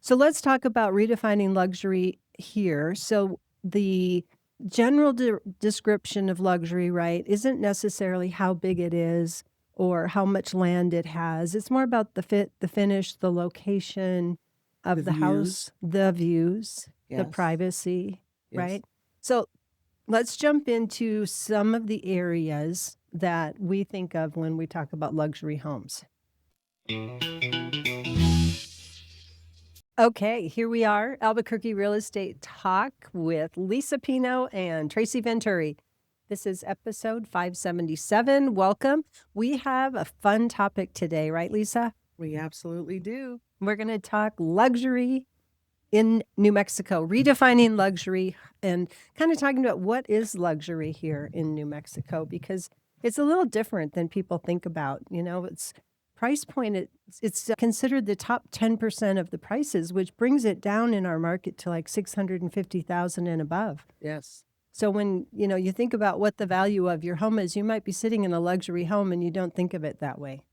So let's talk about redefining luxury here. So the general description of luxury, right, isn't necessarily how big it is or how much land it has. It's more about the fit, the finish, the location The of the house, views. the views, the Yes. privacy, Yes. right? So let's jump into some of the areas that we think of when we talk about luxury homes. Okay, here we are, Albuquerque Real Estate Talk with Lisa Pino and Tracy Venturi. This is episode 577. Welcome. We have a fun topic today, right, Lisa? We absolutely do. We're going to talk luxury in New Mexico, redefining luxury, and kind of talking about what is luxury here in New Mexico, because it's a little different than people think about. It's price point, it's considered the top 10% of the prices, which brings it down in our market to like 650,000 and above. Yes. So when, you think about what the value of your home is, you might be sitting in a luxury home and you don't think of it that way.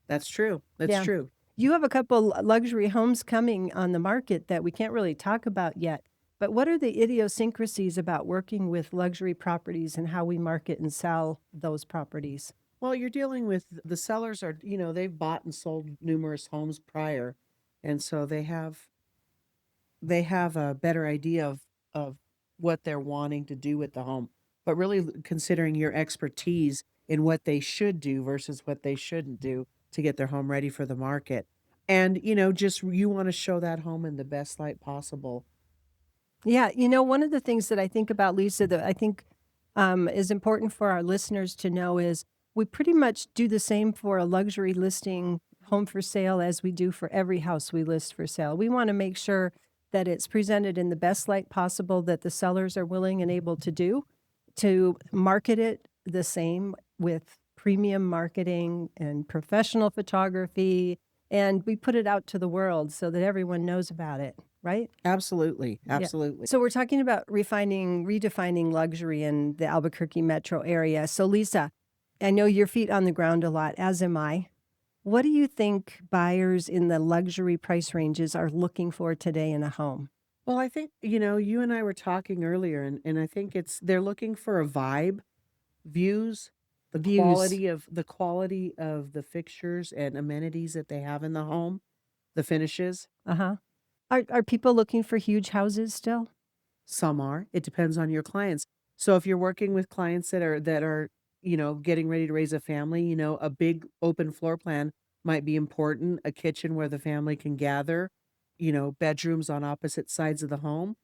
That's true. That's Yeah. true. You have a couple luxury homes coming on the market that we can't really talk about yet. But what are the idiosyncrasies about working with luxury properties and how we market and sell those properties? Well, you're dealing with the sellers are, they've bought and sold numerous homes prior. And so they have a better idea of what they're wanting to do with the home. But really considering your expertise in what they should do versus what they shouldn't do to get their home ready for the market. And, just you want to show that home in the best light possible. Yeah, one of the things that I think about, Lisa, that I think is important for our listeners to know is we pretty much do the same for a luxury listing home for sale as we do for every house we list for sale. We want to make sure that it's presented in the best light possible that the sellers are willing and able to do, to market it the same with premium marketing and professional photography. And we put it out to the world so that everyone knows about it, right? Absolutely. Yeah. Absolutely. So we're talking about redefining luxury in the Albuquerque metro area. So Lisa, I know your feet on the ground a lot, as am I. What do you think buyers in the luxury price ranges are looking for today in a home? Well, I think, you and I were talking earlier, and I think they're looking for a vibe, views, Views. the quality of the fixtures and amenities that they have in the home, the finishes. Uh-huh. Are people looking for huge houses still? Some are. It depends on your clients. So if you're working with clients that are, getting ready to raise a family, a big open floor plan might be important, a kitchen where the family can gather, bedrooms on opposite sides of the home.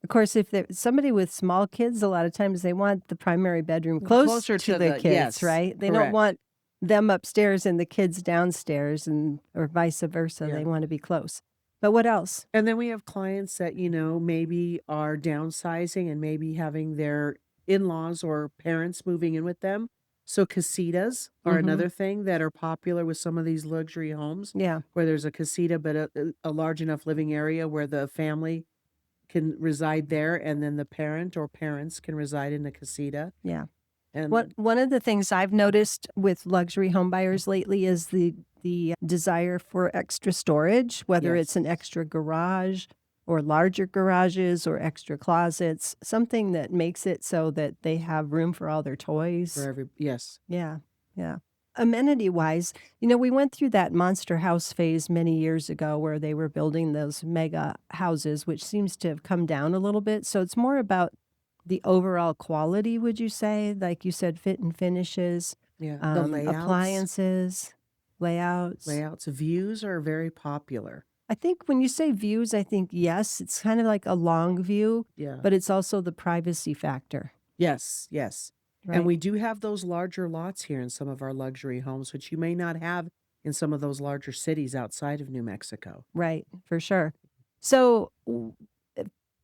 Of course, if there's somebody with small kids, a lot of times they want the primary bedroom close Closer to to the the kids, yes, right? They don't correct. want them upstairs and the kids downstairs, and or vice versa. Yeah. They want to be close. But what else? And then we have clients that, maybe are downsizing and maybe having their in-laws or parents moving in with them. So casitas are Mm-hmm. another thing that are popular with some of these luxury homes Yeah, where there's a casita, but a large enough living area where the family can reside there and then the parent or parents can reside in the casita. yeah. And One of the things I've noticed with luxury home buyers lately is the desire for extra storage, whether it's yes, an extra garage or larger garages or extra closets, something that makes it so that they have room for all their toys. yes, Yeah, yeah. Amenity wise, we went through that monster house phase many years ago where they were building those mega houses, which seems to have come down a little bit. So it's more about the overall quality, would you say? Like you said, fit and finishes, yeah. The appliances, layouts. views are very popular. I think when you say views, I think, yes, it's kind of like a long view, Yeah. but it's also the privacy factor, Yes, yes. And right? we do have those larger lots here in some of our luxury homes, which you may not have in some of those larger cities outside of New Mexico. Right, for sure. So,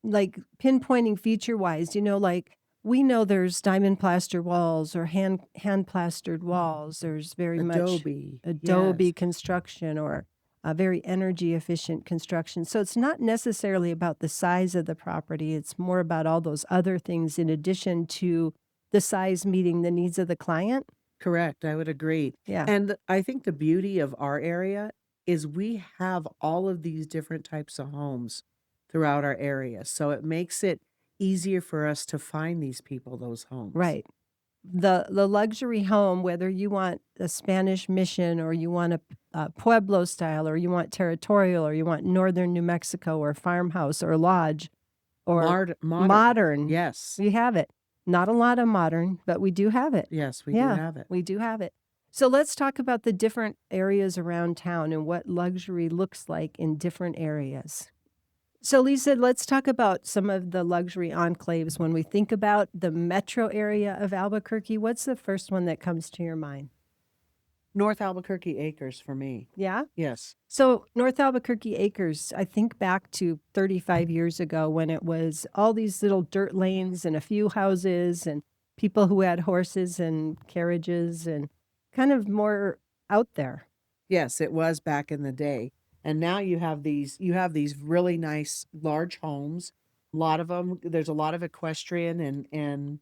like pinpointing feature wise, like we know there's diamond plaster walls or hand plastered walls. There's very much Adobe, Adobe yes, construction or a very energy efficient construction. So it's not necessarily about the size of the property. It's more about all those other things in addition to the size meeting the needs of the client. correct. I would agree. Yeah. And I think the beauty of our area is we have all of these different types of homes throughout our area. So it makes it easier for us to find these people those homes. Right. The luxury home, whether you want a Spanish Mission or you want a Pueblo style or you want territorial or you want northern New Mexico or farmhouse or lodge or Modern. modern, Yes. we have it. Not a lot of modern, but we do have it. Yes, we do Yeah, have it. we do have it. So let's talk about the different areas around town and what luxury looks like in different areas. So, Lisa, let's talk about some of the luxury enclaves. When we think about the metro area of Albuquerque, what's the first one that comes to your mind? North Albuquerque Acres for me. Yeah? Yes. So, North Albuquerque Acres, I think back to 35 years ago when it was all these little dirt lanes and a few houses and people who had horses and carriages and kind of more out there. Yes, it was back in the day. And now you have these really nice large homes. A lot of them, there's a lot of equestrian and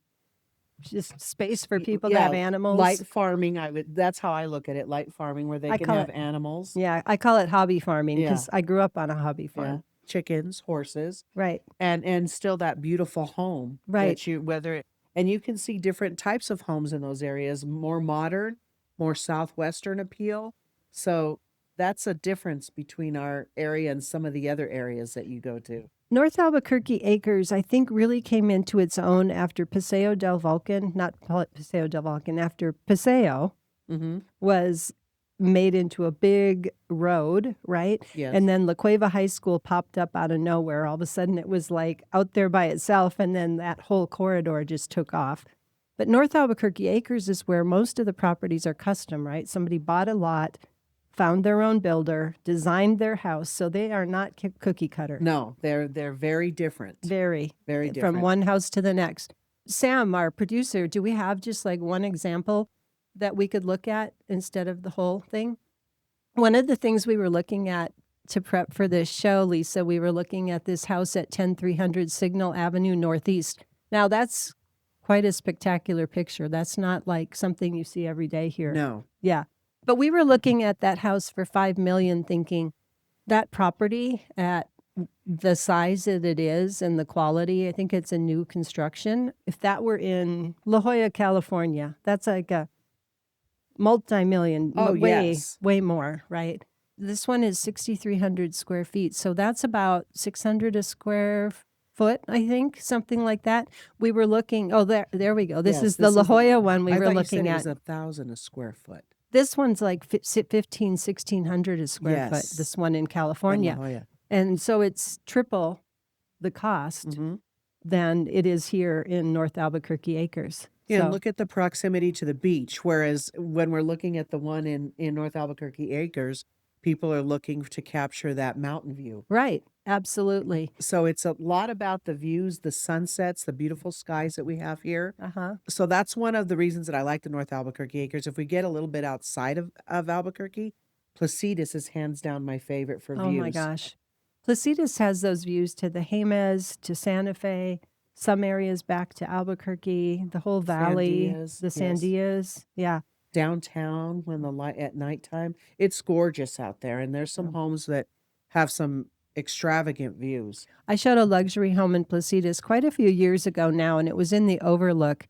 Just space for people to yeah, have animals. light farming. That's how I look at it, light farming where they I can call have it, animals. yeah, I call it hobby farming Yeah. because I grew up on a hobby Yeah. farm. Chickens, horses, Right, and still that beautiful home right. that you whether it, and you can see different types of homes in those areas, more modern, more southwestern appeal. So that's a difference between our area and some of the other areas that you go to. North Albuquerque Acres, I think, really came into its own after Paseo del Vulcan, not Paseo del Vulcan, after Paseo Mm-hmm. was made into a big road, right? Yes. And then La Cueva High School popped up out of nowhere. All of a sudden, it was like out there by itself, and then that whole corridor just took off. But North Albuquerque Acres is where most of the properties are custom, right? Somebody bought a lot, found their own builder, designed their house, so they are not cookie cutter. No, they're very different. Very Very from different. one house to the next. Sam, our producer, do we have just like one example that we could look at instead of the whole thing? One of the things we were looking at to prep for this show, Lisa, we were looking at this house at 10300 Signal Avenue Northeast. Now, that's quite a spectacular picture. That's not like something you see every day here. No. Yeah. But we were looking at that house for $5 million thinking that property at the size that it is and the quality, I think it's a new construction. If that were in La Jolla, California, that's like a multi-million, Oh, way, yes. way more, right? This one is 6,300 square feet. So that's about 600 a square foot, I think, something like that. We were looking, oh, there we go. This Yes, is the La Jolla one we I were thought you looking said it at. was 1,000 a square foot. This one's like 1,600 a square foot, Yes. this one in In California. La Jolla. And so it's triple the cost Mm-hmm. than it is here in North Albuquerque Acres. Yeah, and So, look at the proximity to the beach. Whereas when we're looking at the one in North Albuquerque Acres, people are looking to capture that mountain view. right, absolutely. So it's a lot about the views, the sunsets, the beautiful skies that we have here. Uh-huh. So that's one of the reasons that I like the North Albuquerque Acres. If we get a little bit outside of Albuquerque, Placitas is hands down my favorite for Oh views. my gosh. Placitas has those views to the Jemez, to Santa Fe, some areas back to Albuquerque, the whole valley, Sandias, the yes. Sandias. Yeah. Downtown when the light at nighttime, it's gorgeous out there. And there's some homes that have some extravagant views. I showed a luxury home in Placitas quite a few years ago now, and it was in the Overlook.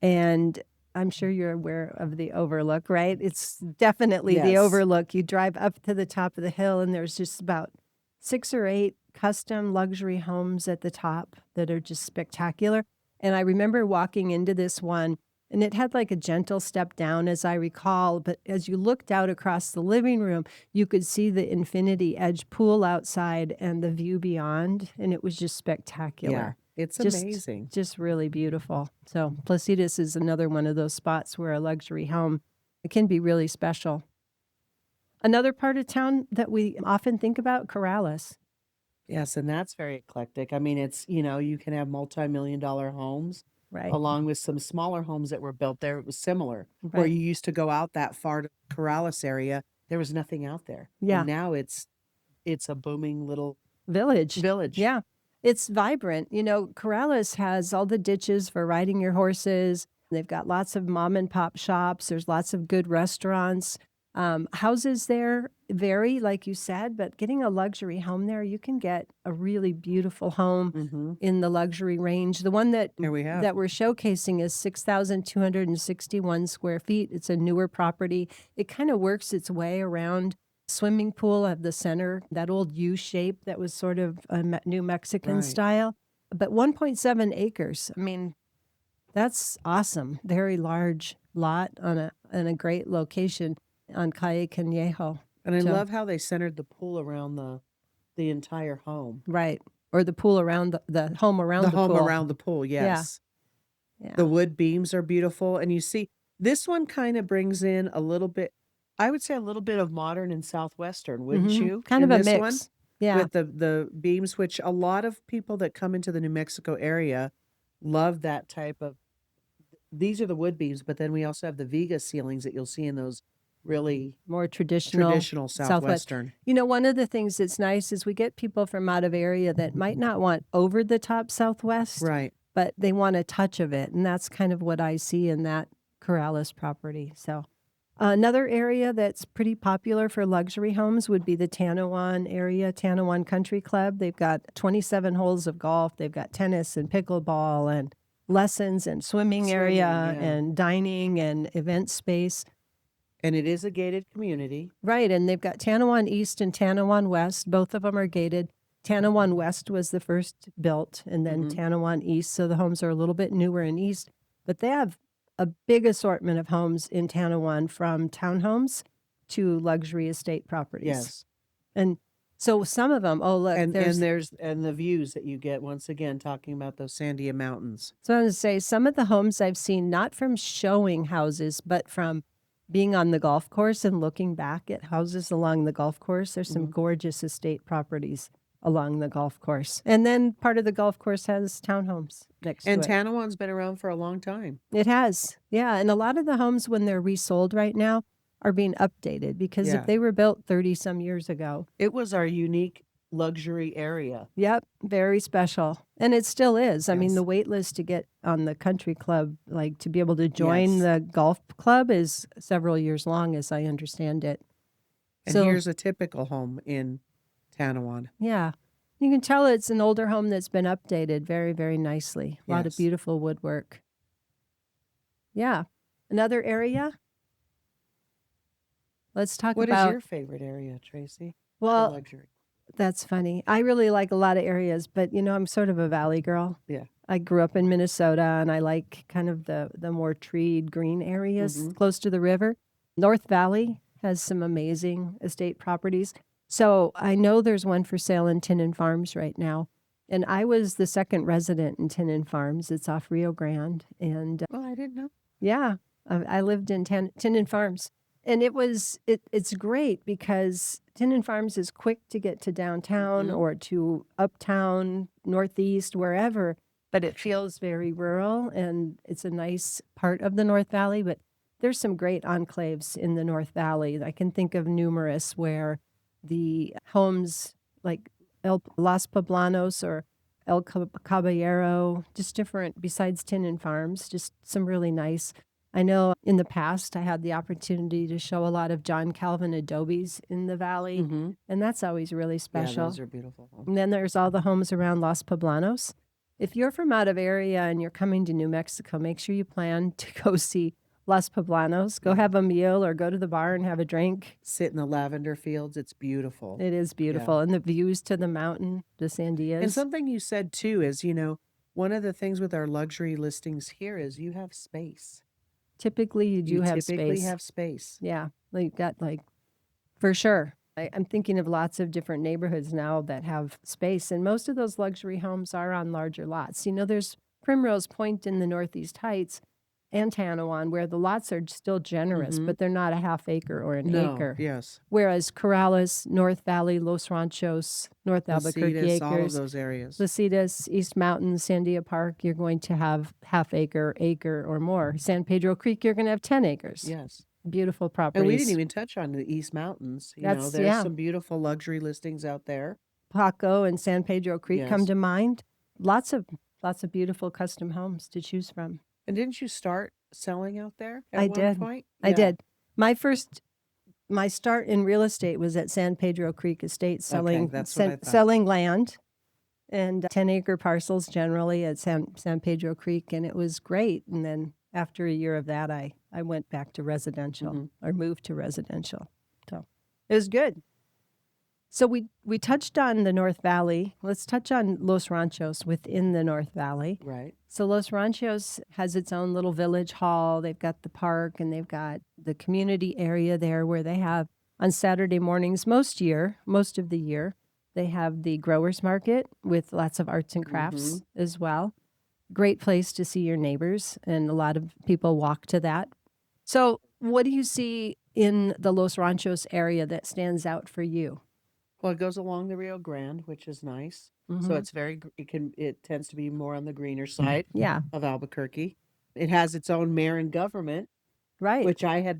And I'm sure you're aware of the Overlook, right? It's definitely the Yes. Overlook. You drive up to the top of the hill, and there's just about 6 or 8 custom luxury homes at the top that are just spectacular. And I remember walking into this one, and it had like a gentle step down, as I recall. But as you looked out across the living room, you could see the infinity edge pool outside and the view beyond. And it was just spectacular. Yeah, it's Just- amazing. Just really beautiful. So Placitas is another one of those spots where a luxury home, it can be really special. Another part of town that we often think about, Corrales. Yes, and that's very eclectic. I mean, it's, you can have multi-million-dollar homes Right. along with some smaller homes that were built there. It was similar. Where Right. you used to go out that far to Corrales area, there was nothing out there. Yeah. And now it's a booming little Village. village. Yeah. It's vibrant. Corrales has all the ditches for riding your horses. They've got lots of mom and pop shops. There's lots of good restaurants. Houses there vary, like you said, but getting a luxury home there, you can get a really beautiful home Mm-hmm. in the luxury range. The one that Here we have. that we're showcasing is 6,261 square feet. It's a newer property. It kind of works its way around swimming pool at the center, that old U shape that was sort of a New Mexican Right. style. But 1.7 acres. I mean, that's awesome. Very large lot on a great location on Calle Cañejo. And I So- love how they centered the pool around the entire home. Right. Or the pool around the home around the home pool. around the pool, yes. Yeah. The wood beams are beautiful. And you see, this one kind of brings in a little bit, I would say a little bit of modern and southwestern, wouldn't Mhm. you? Kind in of a this mix. one? Yeah. With the beams, which a lot of people that come into the New Mexico area love that type of. These are the wood beams, but then we also have the Viga ceilings that you'll see in those really More traditional Southwest. southwestern. You know, one of the things that's nice is we get people from out of area that might not want over the top Southwest, Right. but they want a touch of it. And that's kind of what I see in that Corrales property. So another area that's pretty popular for luxury homes would be the Tanoan area, Tanoan Country Club. They've got 27 holes of golf. They've got tennis and pickleball and lessons and swimming area yeah. and dining and event space. And it is a gated community. Right, and they've got Tanoan East and Tanoan West. Both of them are gated. Tanoan West was the first built, and then Mhm. Tanoan East, so the homes are a little bit newer in East. But they have a big assortment of homes in Tanoan, from townhomes to luxury estate properties. Yes. And so some of them, oh, look, And there's... there's the views that you get, once again, talking about those Sandia Mountains. So I was going to say, some of the homes I've seen, not from showing houses, but from being on the golf course and looking back at houses along the golf course. There's some gorgeous estate properties along the golf course. And then part of the golf course has townhomes next And to it. Tanoan's been around for a long time. It has. Yeah. And a lot of the homes, when they're resold right now, are being updated, because Yeah. if they were built 30 some years ago, It was our unique luxury area. yep, very special. And it still is. I mean, Yes. the wait list to get on the country club, like to be able to join Yes. the golf club, is several years long, as I understand it. And So- here's a typical home in Tanoan. Yeah. You can tell it's an older home that's been updated very, very nicely. A lot of Yes. beautiful woodwork. Yeah. Another area? Let's talk What is about... your favorite area, Tracy? For Well, luxury. that's funny. I really like a lot of areas, but you know, I'm sort of a valley girl. Yeah. I grew up in Minnesota, and I like kind of the more treed green areas close to the river. North Valley has some amazing estate properties. So I know there's one for sale in Tanoan Farms right now. And I was the second resident in Tanoan Farms. It's off Rio Grande. And Well, I didn't know. yeah, I lived in Tanoan Farms. And it's great because Tanoan Farms is quick to get to downtown or to uptown, northeast, wherever, but it feels very rural, and it's a nice part of the North Valley. But there's some great enclaves in the North Valley. I can think of numerous where the homes like Los Poblanos or El Caballero, just different, besides Tanoan Farms, just some really nice. I know in the past I had the opportunity to show a lot of John Calvin adobes in the valley, and that's always really Yeah, special. those are beautiful homes. And then there's all the homes around Los Poblanos. If you're from out of area and you're coming to New Mexico, make sure you plan to go see Los Poblanos. Go have a meal or go to the bar and have a drink. Sit in the lavender fields. It's beautiful. It is beautiful. And the views to the mountain, the Sandias. And something you said too is, one of the things with our luxury listings here is you have space. Typically, you do You have typically space. have space. Yeah, like got for sure. I'm thinking of lots of different neighborhoods now that have space, and most of those luxury homes are on larger lots. You know, there's Primrose Point in the Northeast Heights and Tanoan, where the lots are still generous, but they're not a half acre or an acre. Yes. Whereas Corrales, North Valley, Los Ranchos, North Albuquerque Placitas, all of Acres, those areas. Placitas, East Mountain, Sandia Park, you're going to have half acre, acre or more. San Pedro Creek, you're going to have 10 acres. Yes. Beautiful properties. And we didn't even touch on the East Mountains. That's- There's yeah. some beautiful luxury listings out there. Paco and San Pedro Creek come Yes. to mind. Lots of beautiful custom homes to choose from. And didn't you start selling out there at I one did. point? I Yeah. did. My first my start in real estate was at San Pedro Creek Estate Okay, that's what I thought. selling land and 10-acre parcels generally at San Pedro Creek, and it was great. And then after a year of that, I went back to residential Mhm. or moved to residential. So it was good. So we touched on the North Valley. Let's touch on Los Ranchos within the North Valley. Right. So Los Ranchos has its own little village hall. They've got the park and they've got the community area there where they have on Saturday mornings most of the year, they have the growers market with lots of arts and crafts as well. Great place to see your neighbors, and a lot of people walk to that. So what do you see in the Los Ranchos area that stands out for you? Well, it goes along the Rio Grande, which is nice. So it's it tends to be more on the greener side Yeah, of Albuquerque. It has its own mayor and government, right. which I did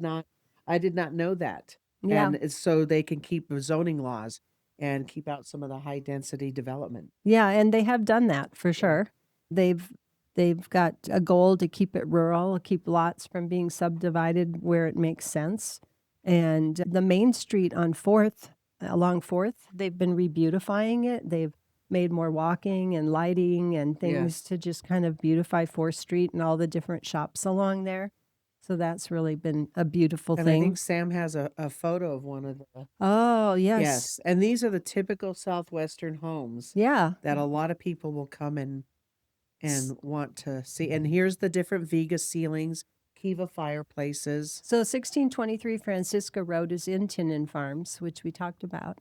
not know that. Yeah. And so they can keep the zoning laws and keep out some of the high density development. Yeah, and they have done that for sure. They've they've got a goal to keep it rural, keep lots from being subdivided where it makes sense. And the main street on along 4th, they've been rebeautifying it. They've made more walking and lighting and things Yes. to just kind of beautify 4th Street and all the different shops along there. So that's really been a beautiful And I thing. think Sam has a photo of one of the, Oh, yes. yes. And these are the typical Southwestern homes Yeah. that a lot of people will come and want to see. And here's the different Viga ceilings, Kiva fireplaces. So 1623 Francisco Road is in Tanoan Farms, which we talked about.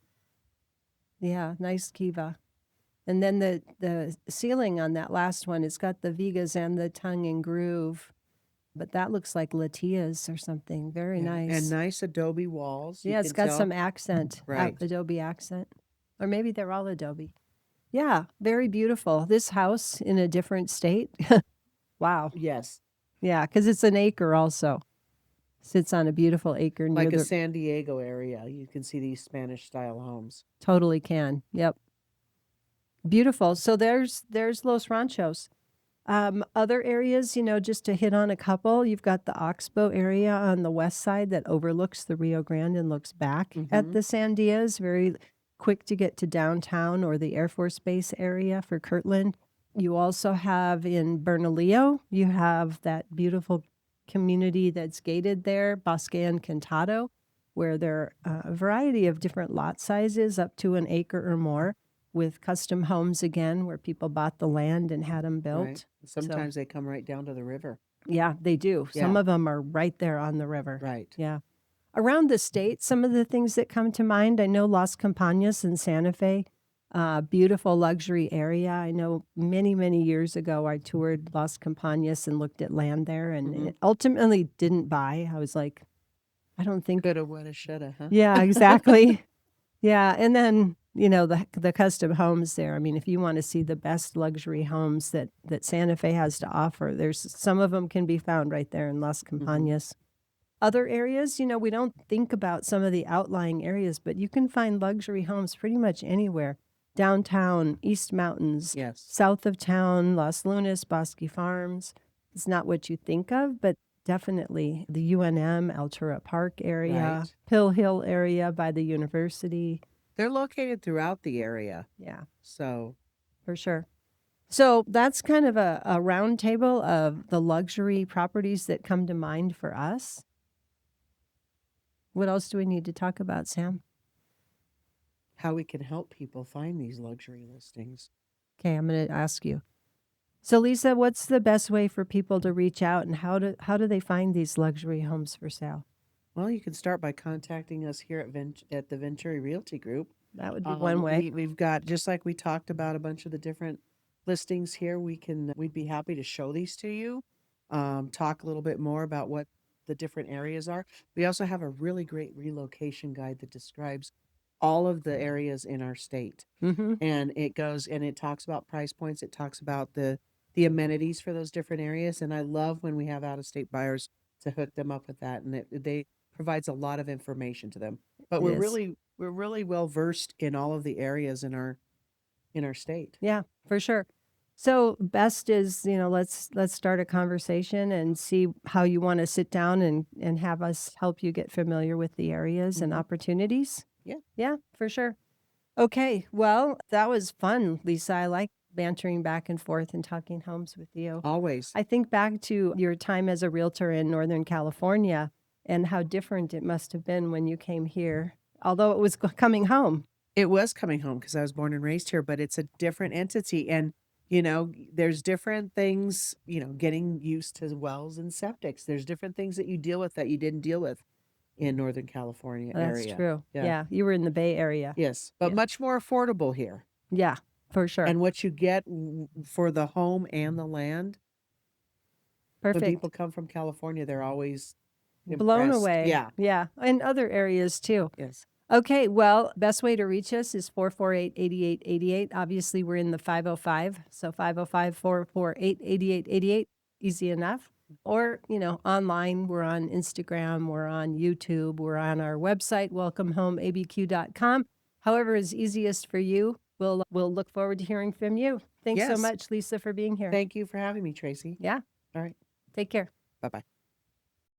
Yeah, nice kiva. And then the ceiling on that last one, it's got the vigas and the tongue and groove, but that looks like Latias or something. Very Yeah, nice. and nice adobe walls. Yeah, it's got some accent, Right. adobe accent. Or maybe they're all adobe. Yeah, very beautiful. This house in a different state. Wow. Yes, Yeah, because it's an acre also. Sits on a beautiful acre near like a the San Diego area. You can see these Spanish style homes. Totally can. Yep. Beautiful. So there's Los Ranchos. Other areas, just to hit on a couple, you've got the Oxbow area on the west side that overlooks the Rio Grande and looks back at the Sandias. Very quick to get to downtown or the Air Force Base area for Kirtland. You also have in Bernalillo, you have that beautiful community that's gated there, Bosque Encantado, where there are a variety of different lot sizes up to an acre or more with custom homes again, where people bought the land and had them built. Right. Sometimes they come right down to the river. Yeah, they do. Some Yeah. of them are right there on the river. Right. Yeah. Around the state, some of the things that come to mind, I know Las Campanas in Santa Fe, beautiful luxury area. I know many, many years ago, I toured Las Campanas and looked at land there, and it ultimately didn't buy. I was like, I don't think. Coulda, woulda, shoulda, huh? Yeah, exactly. Yeah, and then the custom homes there. I mean, if you want to see the best luxury homes that Santa Fe has to offer, there's some of them can be found right there in Las Campanas. Other areas, we don't think about some of the outlying areas, but you can find luxury homes pretty much anywhere. Downtown, East Mountains, Yes. south of town, Las Lunas, Bosque Farms. It's not what you think of, but definitely the UNM, Altura Park area, Right. Pill Hill area by the university. They're located throughout the area. Yeah, So for sure. So that's kind of a round table of the luxury properties that come to mind for us. What else do we need to talk about, Sam? how we can help people find these luxury listings. Okay, I'm going to ask you. So, Lisa, what's the best way for people to reach out, and how do they find these luxury homes for sale? Well, you can start by contacting us here at the Venturi Realty Group. That would be one way. We've got, just like we talked about a bunch of the different listings here, we'd be happy to show these to you, talk a little bit more about what the different areas are. We also have a really great relocation guide that describes all of the areas in our state. Mm-hmm. And it talks about price points. It talks about the amenities for those different areas. And I love when we have out of state buyers to hook them up with that. And they provides a lot of information to them. But we're really well versed in all of the areas in our state. Yeah, for sure. So best is, let's start a conversation and see how you want to sit down and have us help you get familiar with the areas and Mhm. opportunities. Yeah, Yeah, for sure. Okay, well, that was fun, Lisa. I like bantering back and forth and talking homes with you. always. I think back to your time as a realtor in Northern California and how different it must have been when you came here, although it was coming home. It was coming home because I was born and raised here, but it's a different entity. And, there's different things, getting used to wells and septics. There's different things that you deal with that you didn't deal with in Northern California That's area. true. Yeah. Yeah, you were in the Bay Area. Yes. But Yeah. much more affordable here. Yeah, for sure. And what you get for the home and the land, when Perfect. people come from California, they're always Blown impressed. away. Yeah. Yeah, and other areas too. Yes. Okay, well, best way to reach us is 448-8888. Obviously, we're in the 505, so 505-448-8888. Easy enough. Or, online, we're on Instagram, we're on YouTube, we're on our website, welcomehomeabq.com. However is easiest for you. We'll look forward to hearing from you. Thanks so Yes. much, Lisa, for being here. Thank you for having me, Tracy. Yeah, All right. take care. Bye-bye.